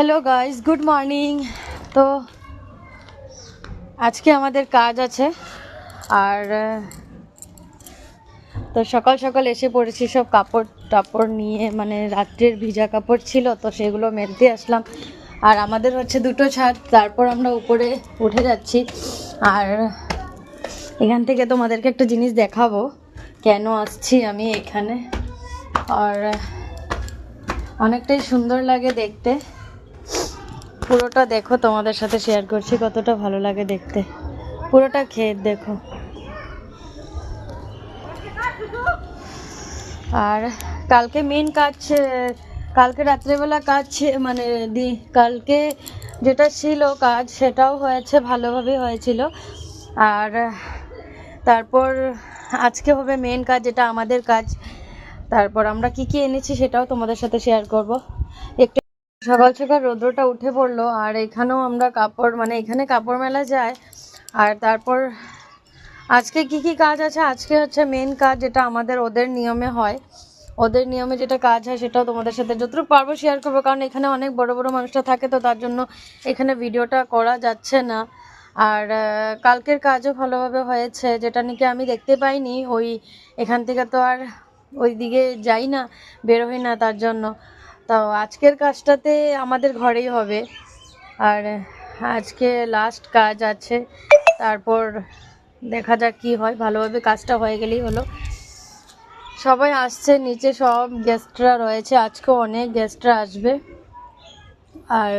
Hello guys, good morning. তো আজকে আমাদের কাজ আছে আর তো সকাল সকাল এসে পড়েছি সব কাপড় টাপড় নিয়ে, মানে রাত্রের ভিজা কাপড় ছিল তো সেগুলো মেলতে আসলাম। আর আমাদের হচ্ছে দুটো ছাদ, তারপর আমরা উপরে উঠে যাচ্ছি। আর এখান থেকে তোমাদেরকে একটা জিনিস দেখাবো কেন আসছি আমি এখানে। আর অনেকটাই সুন্দর লাগে দেখতে, পুরোটা দেখো, তোমাদের সাথে শেয়ার করছি কতটা ভালো লাগে দেখতে। পুরোটা ক্ষেত দেখো। আর কালকে মেন কাজ, কালকে রাত্রেবেলা কাজ, মানে কালকে যেটা ছিল কাজ সেটাও হয়েছে, ভালোভাবেই হয়েছিল। আর তারপর আজকে হবে মেন কাজ, যেটা আমাদের কাজ। তারপর আমরা কি কি এনেছি সেটাও তোমাদের সাথে শেয়ার করব। একটু সকাল সকাল রৌদ্রটা উঠে পড়লো আর এখানেও আমরা কাপড়, মানে এখানে কাপড় মেলা যায়। আর তারপর আজকে কি কি কাজ আছে, আজকে হচ্ছে মেন কাজ, যেটা আমাদের ওদের নিয়মে হয়। ওদের নিয়মে যেটা কাজ হয় সেটাও তোমাদের সাথে যতটুকু পারবো শেয়ার করবো, কারণ এখানে অনেক বড় বড় মানুষরা থাকে, তো তার জন্য এখানে ভিডিওটা করা যাচ্ছে না। আর কালকের কাজও ভালোভাবে হয়েছে, যেটা নাকি আমি দেখতে পাইনি। এখান থেকে তো আর ওই দিকে যাই না, বেরোই না, তার জন্য। তো আজকের কাজটাতে আমাদের ঘরেই হবে। আর আজকে লাস্ট কাজ আছে, তারপর দেখা যাক কি হয়। ভালোভাবে কাজটা হয়ে গেলেই হলো। সবাই আসছে, নিচে সব গেস্টরা রয়েছে, আজকে অনেক গেস্টরা আসবে। আর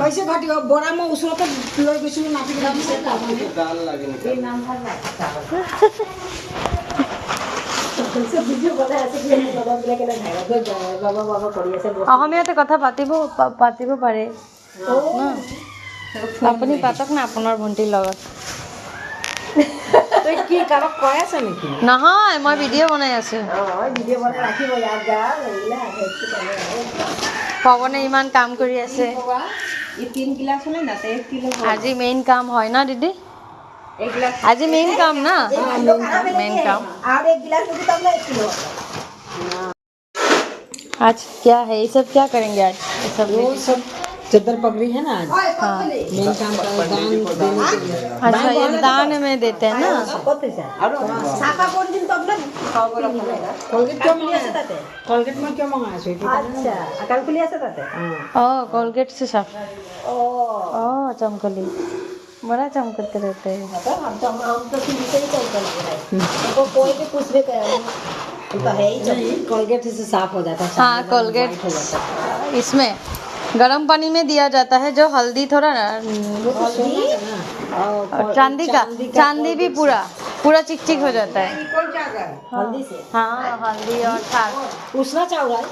पैसे घटियो बोरा में उसरो तो लई গৈছিল নাপি দিছে দাল লাগে না এই নাম ভাল লাগে তো ভিডিও বলে আছে যে বাবা বলে কেন ভাইরা গো বাবা বাবা কৰি আছে অসমীয়াতে কথা পাতিব পাৰে না, আপুনি পাতক না আপোনাৰ ভণ্টিৰ লগত। তই কি কারক কয় আছে নেকি? নহয়, মই ভিডিঅ' বনাই আছো। ভিডিও বনাই ৰাখিব ইয়াত গা লইলা হেতু কৰে পৱনে ইমান কাম কৰি আছে। এই 3 গ্লাস হলে না 1 কিলো আজি মেইন কাম হয় না দিদি? एक गिलास आज मेन काम ना, मेन काम। और 1 गिलास में तब ना 1 किलो। आज क्या है, ये सब क्या करेंगे आज? ये सब वो सब चद्दर पकड़ी है ना आज। हाँ, मेन काम का दान देने के लिए। अच्छा ये दान में देते हैं ना। साफा कर दिन तब ना कोलगेट क्यों मंगाया ताते? कोलगेट में क्यों मंगाया सो? अच्छा, अकाल खुली আছে ताते? ओ कोलगेट से साफ। ओ ओ चमकली, बड़ा चमकते रहते हैं। हम तो शुरू से ही चमकते हैं। तो कोई भी कुछ भी करे तो है ही कोलगेट से साफ हो जाता है। हाँ, कोलगेट इसमें गर्म पानी में दिया जाता है, जो हल्दी थोड़ा और चांदी भी पूरा चिकचिक हो जाता है हल्दी से। हाँ, हल्दी और छाछ। उसना चावल